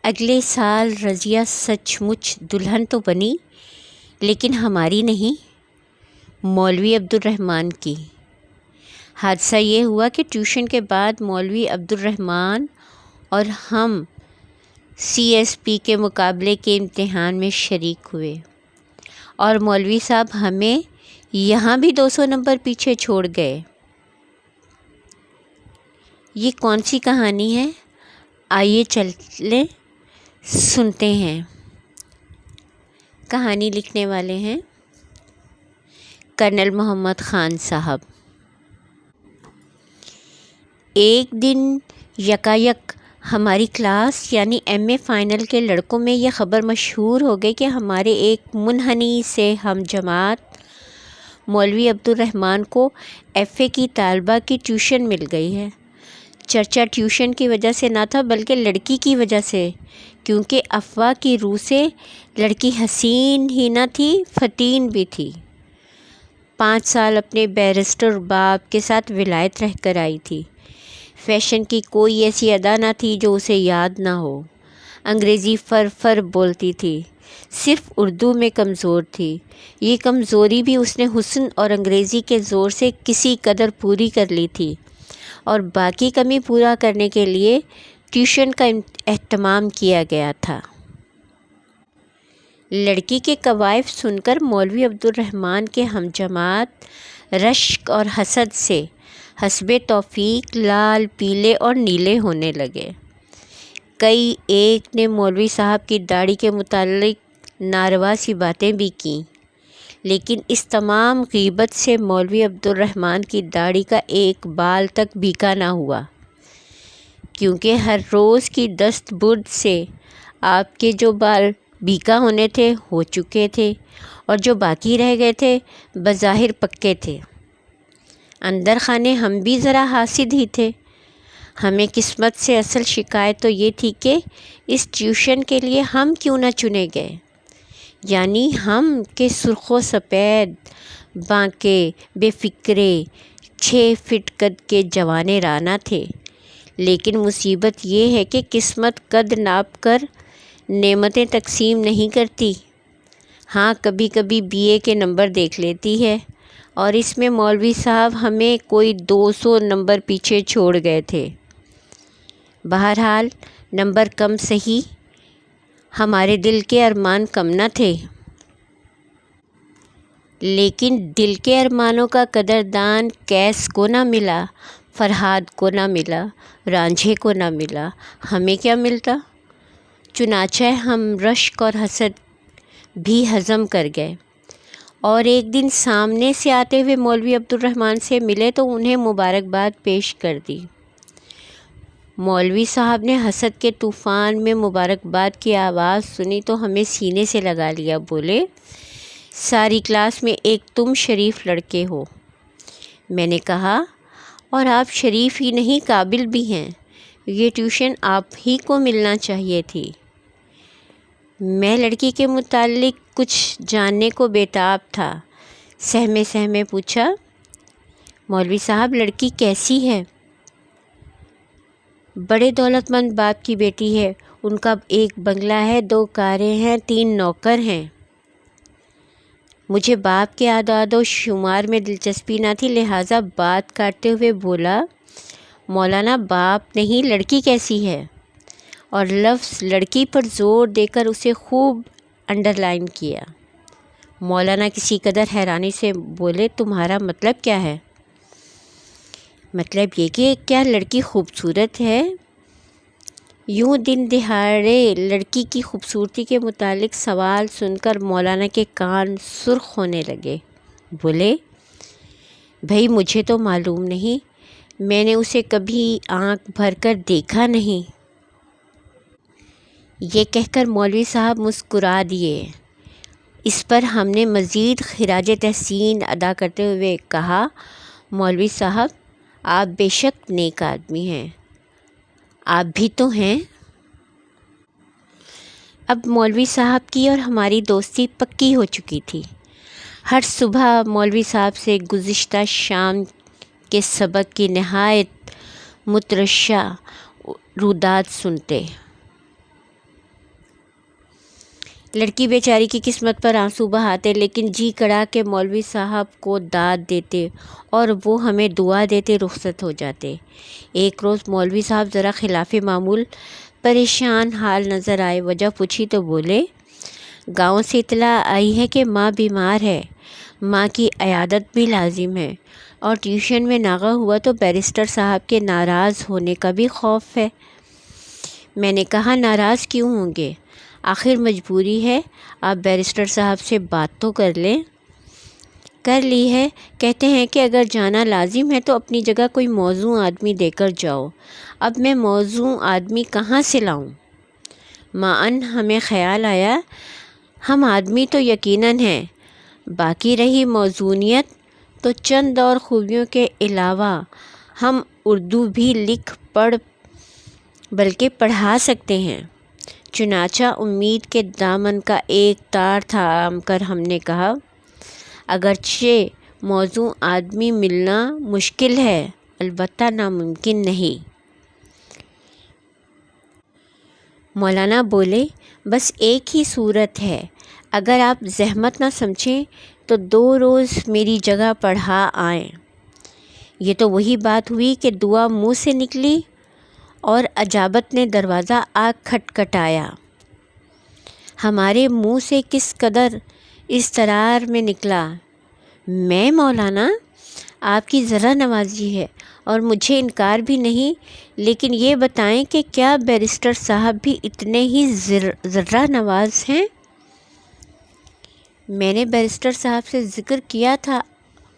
اگلے سال رضیہ سچ مچ دلہن تو بنی، لیکن ہماری نہیں، مولوی عبدالرحمن کی۔ حادثہ یہ ہوا کہ ٹیوشن کے بعد مولوی عبدالرحمن اور ہم CSP کے مقابلے کے امتحان میں شریک ہوئے، اور مولوی صاحب ہمیں یہاں بھی 200 نمبر پیچھے چھوڑ گئے۔ یہ کون سی کہانی ہے؟ آئیے چلیں سنتے ہیں۔ کہانی لکھنے والے ہیں کرنل محمد خان صاحب۔ ایک دن یکایک ہماری کلاس یعنی MA فائنل کے لڑکوں میں یہ خبر مشہور ہو گئی کہ ہمارے ایک منحنی سے ہم جماعت مولوی عبدالرحمن کو FA کی طالبہ کی ٹیوشن مل گئی ہے۔ چرچا ٹیوشن کی وجہ سے نہ تھا بلکہ لڑکی کی وجہ سے، کیونکہ افواہ کی روح سے لڑکی حسین ہی نہ تھی، فتین بھی تھی۔ 5 سال اپنے بیرسٹر باپ کے ساتھ ولایت رہ کر آئی تھی۔ فیشن کی کوئی ایسی ادا نہ تھی جو اسے یاد نہ ہو۔ انگریزی فر بولتی تھی، صرف اردو میں کمزور تھی۔ یہ کمزوری بھی اس نے حسن اور انگریزی کے زور سے کسی قدر پوری کر لی تھی، اور باقی کمی پورا کرنے کے لیے ٹیوشن کا اہتمام کیا گیا تھا۔ لڑکی کے کوائف سن کر مولوی عبدالرحمن کے ہم جماعت رشک اور حسد سے حسب توفیق لال، پیلے اور نیلے ہونے لگے۔ کئی ایک نے مولوی صاحب کی داڑھی کے متعلق ناروا سی باتیں بھی کیں، لیکن اس تمام غیبت سے مولوی عبدالرحمن کی داڑھی کا ایک بال تک بیکا نہ ہوا، کیونکہ ہر روز کی دست برد سے آپ کے جو بال بیکا ہونے تھے ہو چکے تھے، اور جو باقی رہ گئے تھے بظاہر پکے تھے۔ اندر خانے ہم بھی ذرا حاسد ہی تھے۔ ہمیں قسمت سے اصل شکایت تو یہ تھی کہ اس ٹیوشن کے لیے ہم کیوں نہ چنے گئے، یعنی ہم کہ سرخ و سفید، بانکے، بے فکرے، 6 فٹ قد کے جوان رانا تھے۔ لیکن مصیبت یہ ہے کہ قسمت قد ناپ کر نعمتیں تقسیم نہیں کرتی۔ ہاں، کبھی کبھی BA کے نمبر دیکھ لیتی ہے، اور اس میں مولوی صاحب ہمیں کوئی 200 نمبر پیچھے چھوڑ گئے تھے۔ بہرحال نمبر کم سہی، ہمارے دل کے ارمان کم نہ تھے۔ لیکن دل کے ارمانوں کا قدردان قیس کو نہ ملا، فرہاد کو نہ ملا، رانجھے کو نہ ملا، ہمیں کیا ملتا؟ چنانچہ ہم رشک اور حسد بھی ہضم کر گئے، اور ایک دن سامنے سے آتے ہوئے مولوی عبدالرحمن سے ملے تو انہیں مبارکباد پیش کر دی۔ مولوی صاحب نے حسد کے طوفان میں مبارکباد کی آواز سنی تو ہمیں سینے سے لگا لیا، بولے، ساری کلاس میں ایک تم شریف لڑکے ہو۔ میں نے کہا، اور آپ شریف ہی نہیں قابل بھی ہیں، یہ ٹیوشن آپ ہی کو ملنا چاہیے تھی۔ میں لڑکی کے متعلق کچھ جاننے کو بیتاب تھا۔ سہمے پوچھا، مولوی صاحب لڑکی کیسی ہے؟ بڑے دولت مند باپ کی بیٹی ہے، ان کا ایک بنگلہ ہے، 2 کاریں ہیں، 3 نوکر ہیں۔ مجھے باپ کے اعداد و شمار میں دلچسپی نہ تھی، لہٰذا بات کاٹتے ہوئے بولا، مولانا باپ نہیں، لڑکی کیسی ہے؟ اور لفظ لڑکی پر زور دے کر اسے خوب انڈرلائن کیا۔ مولانا کسی قدر حیرانی سے بولے، تمہارا مطلب کیا ہے؟ مطلب یہ کہ کیا لڑکی خوبصورت ہے؟ یوں دن دہاڑے لڑکی کی خوبصورتی کے متعلق سوال سن کر مولانا کے کان سرخ ہونے لگے۔ بولے، بھائی مجھے تو معلوم نہیں، میں نے اسے کبھی آنکھ بھر کر دیکھا نہیں۔ یہ کہہ کر مولوی صاحب مسکرا دیے۔ اس پر ہم نے مزید خراج تحسین ادا کرتے ہوئے کہا، مولوی صاحب آپ بے شک نیک آدمی ہیں، آپ بھی تو ہیں۔ اب مولوی صاحب کی اور ہماری دوستی پکی ہو چکی تھی۔ ہر صبح مولوی صاحب سے گزشتہ شام کے سبق کی نہایت مترشح رودات سنتے۔ لڑکی بیچاری کی قسمت پر آنسو بہاتے، لیکن جی کڑا کے مولوی صاحب کو داد دیتے اور وہ ہمیں دعا دیتے رخصت ہو جاتے۔ ایک روز مولوی صاحب ذرا خلاف معمول پریشان حال نظر آئے۔ وجہ پوچھی تو بولے، گاؤں سے اطلاع آئی ہے کہ ماں بیمار ہے، ماں کی عیادت بھی لازم ہے، اور ٹیوشن میں ناغہ ہوا تو بیرسٹر صاحب کے ناراض ہونے کا بھی خوف ہے۔ میں نے کہا، ناراض کیوں ہوں گے؟ آخر مجبوری ہے، آپ بیرسٹر صاحب سے بات تو کر لیں۔ کر لی ہے، کہتے ہیں کہ اگر جانا لازم ہے تو اپنی جگہ کوئی موزوں آدمی دے کر جاؤ۔ اب میں موزوں آدمی کہاں سے لاؤں؟ معاً ہمیں خیال آیا، ہم آدمی تو یقیناً ہیں، باقی رہی موزونیت تو چند اور خوبیوں کے علاوہ ہم اردو بھی لکھ پڑھ بلکہ پڑھا سکتے ہیں۔ چنانچہ امید کے دامن کا ایک تار تھام کر ہم نے کہا، اگرچہ موزوں آدمی ملنا مشکل ہے، البتہ ناممکن نہیں۔ مولانا بولے، بس ایک ہی صورت ہے، اگر آپ زحمت نہ سمجھیں تو 2 روز میری جگہ پڑھا آئیں۔ یہ تو وہی بات ہوئی کہ دعا منہ سے نکلی اور اجابت نے دروازہ آ کھٹکھٹایا۔ ہمارے منہ سے کس قدر اضطرار میں نکلا، میں مولانا، آپ کی ذرہ نوازی ہے اور مجھے انکار بھی نہیں، لیکن یہ بتائیں کہ کیا بیرسٹر صاحب بھی اتنے ہی ذرہ نواز ہیں؟ میں نے بیرسٹر صاحب سے ذکر کیا تھا،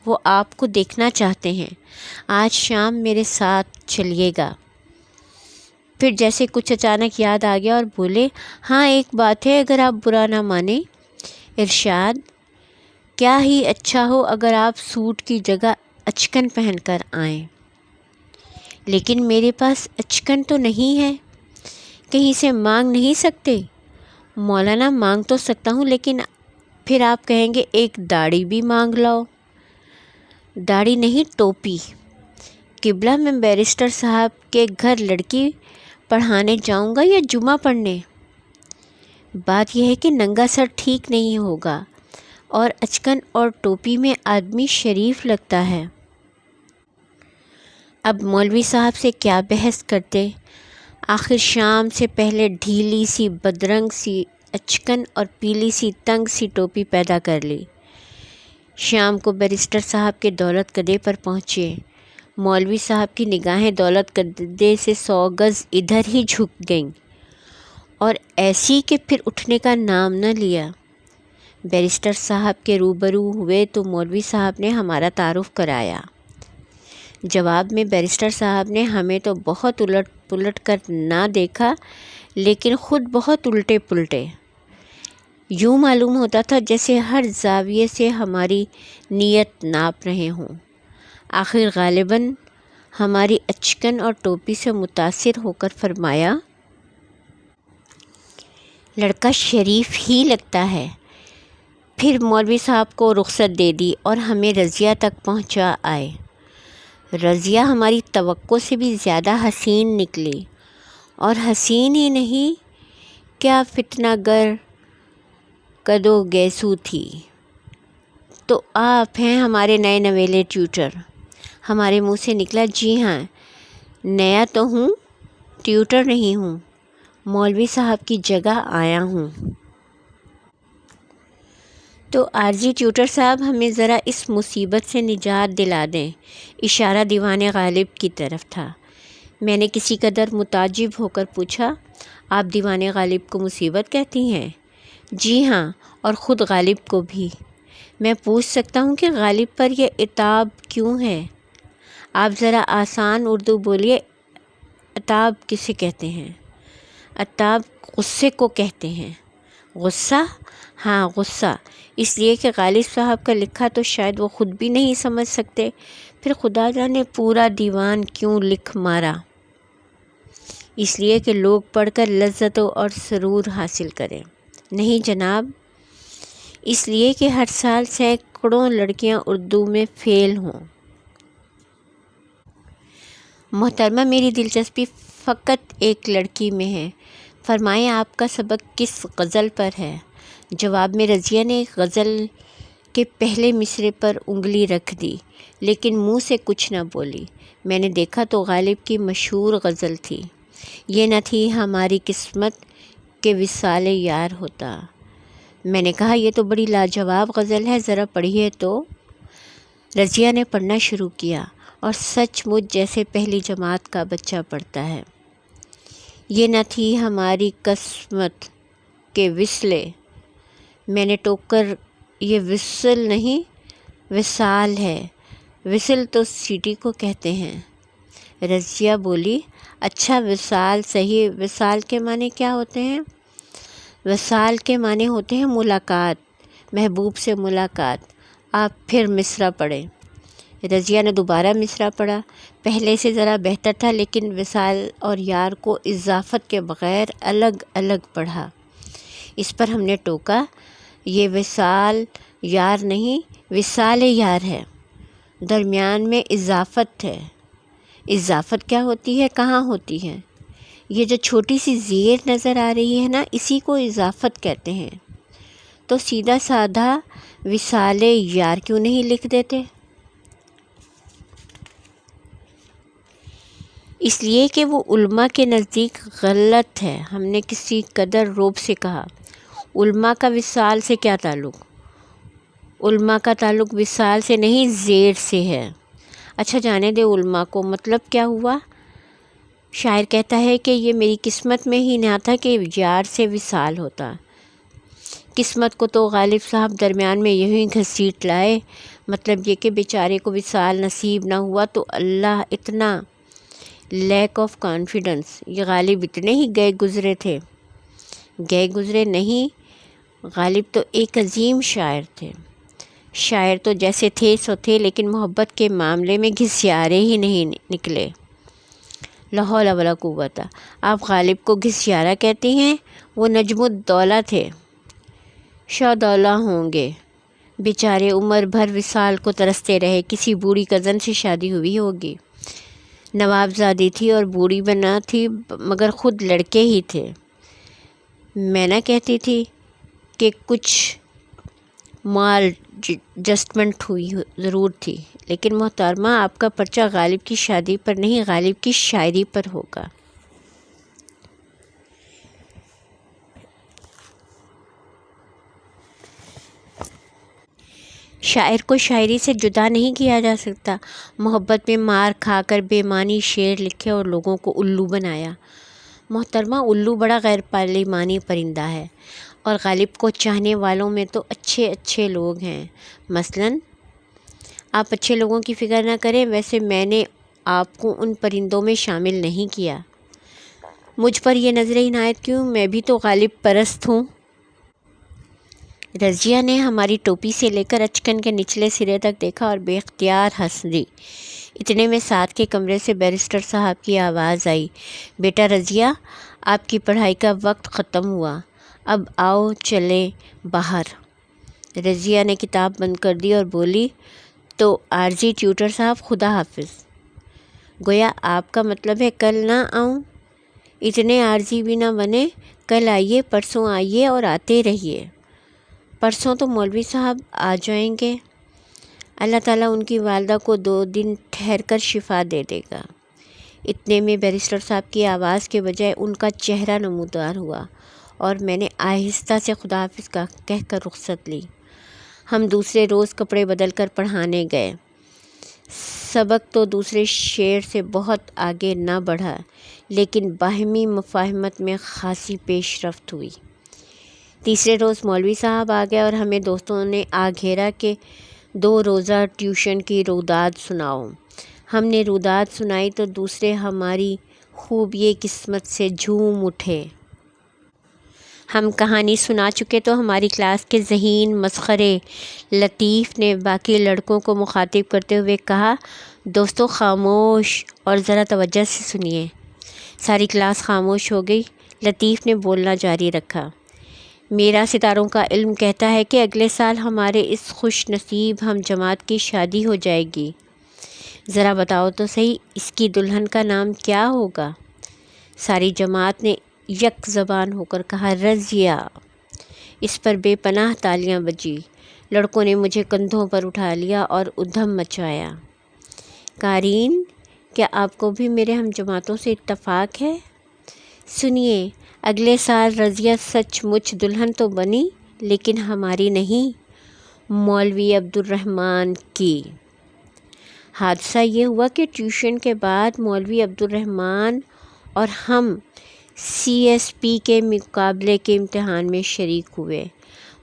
وہ آپ کو دیکھنا چاہتے ہیں، آج شام میرے ساتھ چلیے گا۔ پھر جیسے کچھ اچانک یاد آ گیا اور بولے، ہاں ایک بات ہے، اگر آپ برا نہ مانیں۔ ارشاد، کیا ہی اچھا ہو اگر آپ سوٹ کی جگہ اچکن پہن کر آئیں، لیکن میرے پاس اچکن تو نہیں ہے، کہیں سے مانگ نہیں سکتے؟ مولانا، مانگ تو سکتا ہوں، لیکن پھر آپ کہیں گے ایک داڑھی بھی مانگ لاؤ۔ داڑھی نہیں، ٹوپی۔ قبلہ، میں بیرسٹر صاحب کے گھر لڑکی پڑھانے جاؤں گا یا جمعہ پڑھنے؟ بات یہ ہے کہ ننگا سر ٹھیک نہیں ہوگا، اور اچکن اور ٹوپی میں آدمی شریف لگتا ہے۔ اب مولوی صاحب سے کیا بحث کرتے؟ آخر شام سے پہلے ڈھیلی سی بدرنگ سی اچکن اور پیلی سی تنگ سی ٹوپی پیدا کر لی۔ شام کو بیرسٹر صاحب کے دولت کدے پر پہنچے۔ مولوی صاحب کی نگاہیں دولت کدے سے 100 گز ادھر ہی جھک گئیں اور ایسی کہ پھر اٹھنے کا نام نہ لیا۔ بیرسٹر صاحب کے روبرو ہوئے تو مولوی صاحب نے ہمارا تعارف کرایا۔ جواب میں بیرسٹر صاحب نے ہمیں تو بہت الٹ پلٹ کر نہ دیکھا، لیکن خود بہت الٹے پلٹے۔ یوں معلوم ہوتا تھا جیسے ہر زاویے سے ہماری نیت ناپ رہے ہوں۔ آخر غالباً ہماری اچکن اور ٹوپی سے متاثر ہو کر فرمایا، لڑکا شریف ہی لگتا ہے۔ پھر مولوی صاحب کو رخصت دے دی اور ہمیں رضیہ تک پہنچا آئے۔ رضیہ ہماری توقع سے بھی زیادہ حسین نکلی، اور حسین ہی نہیں، کیا فتنہ گر کدو گیسو تھی۔ تو آپ ہیں ہمارے نئے نویلے ٹیوٹر؟ ہمارے منہ سے نکلا، جی ہاں، نیا تو ہوں، ٹیوٹر نہیں ہوں، مولوی صاحب کی جگہ آیا ہوں۔ تو عارضی ٹیوٹر صاحب، ہمیں ذرا اس مصیبت سے نجات دلا دیں۔ اشارہ دیوان غالب کی طرف تھا۔ میں نے کسی قدر متعجب ہو کر پوچھا، آپ دیوان غالب کو مصیبت کہتی ہیں؟ جی ہاں، اور خود غالب کو بھی۔ میں پوچھ سکتا ہوں کہ غالب پر یہ عتاب کیوں ہے؟ آپ ذرا آسان اردو بولیے، عتاب کسے کہتے ہیں؟ عتاب غصے کو کہتے ہیں۔ غصہ؟ ہاں، غصہ، اس لیے کہ غالب صاحب کا لکھا تو شاید وہ خود بھی نہیں سمجھ سکتے، پھر خدا جانے پورا دیوان کیوں لکھ مارا؟ اس لیے کہ لوگ پڑھ کر لذت اور سرور حاصل کریں؟ نہیں جناب، اس لیے کہ ہر سال سینکڑوں لڑکیاں اردو میں فیل ہوں۔ محترمہ، میری دلچسپی فقط ایک لڑکی میں ہے، فرمائیں آپ کا سبق کس غزل پر ہے؟ جواب میں رضیہ نے غزل کے پہلے مصرعے پر انگلی رکھ دی، لیکن منہ سے کچھ نہ بولی۔ میں نے دیکھا تو غالب کی مشہور غزل تھی، یہ نہ تھی ہماری قسمت کہ وصال یار ہوتا۔ میں نے کہا یہ تو بڑی لاجواب غزل ہے، ذرا پڑھیے تو۔ رضیہ نے پڑھنا شروع کیا اور سچ مچ جیسے پہلی جماعت کا بچہ پڑھتا ہے۔ یہ نہ تھی ہماری قسمت کہ وصلے، میں نے ٹوک کر، یہ وصل نہیں وصال ہے، وصل تو سٹی کو کہتے ہیں۔ رضیہ بولی اچھا وصال صحیح، وصال کے معنی کیا ہوتے ہیں؟ وصال کے معنی ہوتے ہیں ملاقات، محبوب سے ملاقات۔ آپ پھر مصرعہ پڑھیں۔ رضیہ نے دوبارہ مصرعہ پڑھا، پہلے سے ذرا بہتر تھا، لیکن وصال اور یار کو اضافت کے بغیر الگ الگ پڑھا۔ اس پر ہم نے ٹوکا یہ وصال یار نہیں وصال یار ہے، درمیان میں اضافت ہے۔ اضافت کیا ہوتی ہے، کہاں ہوتی ہے؟ یہ جو چھوٹی سی زیر نظر آ رہی ہے نا، اسی کو اضافت کہتے ہیں۔ تو سیدھا سادھا وصال یار کیوں نہیں لکھ دیتے؟ اس لیے کہ وہ علماء کے نزدیک غلط ہے۔ ہم نے کسی قدر روب سے کہا علماء کا وصال سے کیا تعلق؟ علماء کا تعلق وصال سے نہیں زیر سے ہے۔ اچھا جانے دے علماء کو، مطلب کیا ہوا؟ شاعر کہتا ہے کہ یہ میری قسمت میں ہی نہ تھا کہ یار سے وصال ہوتا۔ قسمت کو تو غالب صاحب درمیان میں یوں ہی گھسیٹ لائے، مطلب یہ کہ بیچارے کو وصال نصیب نہ ہوا تو اللہ اتنا لیک آف کانفیڈنس، یہ غالب اتنے ہی گئے گزرے تھے۔ گئے گزرے نہیں، غالب تو ایک عظیم شاعر تھے۔ شاعر تو جیسے تھے سو تھے، لیکن محبت کے معاملے میں گھسیارے ہی نہیں نکلے۔ لا حول ولا قوت۔ آپ غالب کو گھسیارا کہتی ہیں؟ وہ نجم الدولہ تھے، شودولہ ہوں گے بیچارے، عمر بھر وصال کو ترستے رہے۔ کسی بوڑھی کزن سے شادی ہوئی ہوگی، نوابزادی تھی اور بوڑھی بنا تھی، مگر خود لڑکے ہی تھے۔ میں نہ کہتی تھی کہ کچھ مال جسٹمنٹ ہوئی ضرور تھی، لیکن محترمہ آپ کا پرچہ غالب کی شادی پر نہیں، غالب کی شاعری پر ہوگا۔ شاعر کو شاعری سے جدا نہیں کیا جا سکتا۔ محبت میں مار کھا کر بے معنی شعر لکھے اور لوگوں کو الو بنایا۔ محترمہ الو بڑا غیر پارلیمانی پرندہ ہے، اور غالب کو چاہنے والوں میں تو اچھے اچھے لوگ ہیں۔ مثلاً آپ اچھے لوگوں کی فکر نہ کریں، ویسے میں نے آپ کو ان پرندوں میں شامل نہیں کیا۔ مجھ پر یہ نظر عنایت کیوں؟ میں بھی تو غالب پرست ہوں۔ رضیہ نے ہماری ٹوپی سے لے کر اچکن کے نچلے سرے تک دیکھا اور بے اختیار ہنس دی۔ اتنے میں ساتھ کے کمرے سے بیرسٹر صاحب کی آواز آئی، بیٹا رضیہ، آپ کی پڑھائی کا وقت ختم ہوا، اب آؤ چلیں باہر۔ رضیہ نے کتاب بند کر دی اور بولی، تو عارضی ٹیوٹر صاحب خدا حافظ۔ گویا آپ کا مطلب ہے کل نہ آؤں؟ اتنے عارضی بھی نہ بنے، کل آئیے، پرسوں آئیے اور آتے رہیے۔ پرسوں تو مولوی صاحب آ جائیں گے، اللہ تعالیٰ ان کی والدہ کو 2 دن ٹھہر کر شفا دے دے گا۔ اتنے میں بیرسٹر صاحب کی آواز کے بجائے ان کا چہرہ نمودار ہوا، اور میں نے آہستہ سے خدا حافظ کہہ کر رخصت لی۔ ہم دوسرے روز کپڑے بدل کر پڑھانے گئے۔ سبق تو دوسرے شعر سے بہت آگے نہ بڑھا، لیکن باہمی مفاہمت میں خاصی پیش رفت ہوئی۔ تیسرے روز مولوی صاحب آ گئے اور ہمیں دوستوں نے آ گھیرا کہ 2 روزہ ٹیوشن کی روداد سناؤ۔ ہم نے روداد سنائی تو دوسرے ہماری خوب یہ قسمت سے جھوم اٹھے۔ ہم کہانی سنا چکے تو ہماری کلاس کے ذہین مسخرے لطیف نے باقی لڑکوں کو مخاطب کرتے ہوئے کہا، دوستو خاموش اور ذرا توجہ سے سنیے۔ ساری کلاس خاموش ہو گئی۔ لطیف نے بولنا جاری رکھا، میرا ستاروں کا علم کہتا ہے کہ اگلے سال ہمارے اس خوش نصیب ہم جماعت کی شادی ہو جائے گی۔ ذرا بتاؤ تو صحیح اس کی دلہن کا نام کیا ہوگا؟ ساری جماعت نے یک زبان ہو کر کہا، رضیہ۔ اس پر بے پناہ تالیاں بجی۔ لڑکوں نے مجھے کندھوں پر اٹھا لیا اور ادھم مچایا۔ قارئین، کیا آپ کو بھی میرے ہم جماعتوں سے اتفاق ہے؟ سنیے، اگلے سال رضیہ سچ مچ دلہن تو بنی، لیکن ہماری نہیں، مولوی عبدالرحمن کی۔ حادثہ یہ ہوا کہ ٹیوشن کے بعد مولوی عبدالرحمن اور ہم سی ایس پی کے مقابلے کے امتحان میں شریک ہوئے۔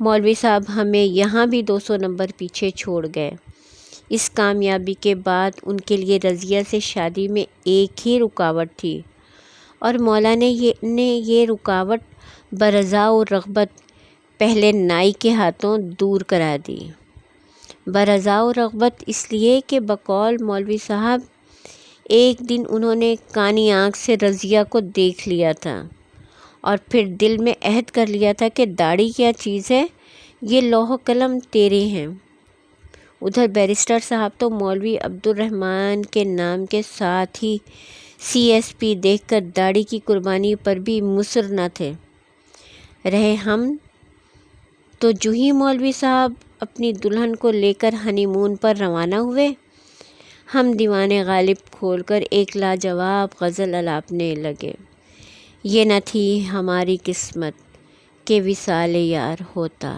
مولوی صاحب ہمیں یہاں بھی 200 نمبر پیچھے چھوڑ گئے۔ اس کامیابی کے بعد ان کے لیے رضیہ سے شادی میں ایک ہی رکاوٹ تھی، اور مولا نے یہ رکاوٹ برضا و رغبت پہلے نائی کے ہاتھوں دور کرا دی۔ برضا و رغبت اس لیے کہ بقول مولوی صاحب ایک دن انہوں نے کانی آنکھ سے رضیہ کو دیکھ لیا تھا اور پھر دل میں عہد کر لیا تھا کہ داڑھی کیا چیز ہے، یہ لوح و قلم تیرے ہیں۔ ادھر بیرسٹر صاحب تو مولوی عبدالرحمن کے نام کے ساتھ ہی سی ایس پی دیکھ کر داڑھی کی قربانی پر بھی مصر نہ تھے رہے۔ ہم تو جو ہی مولوی صاحب اپنی دلہن کو لے کر ہنی مون پر روانہ ہوئے، ہم دیوان غالب کھول کر ایک لاجواب غزل الاپنے لگے۔ یہ نہ تھی ہماری قسمت کہ وصال یار ہوتا۔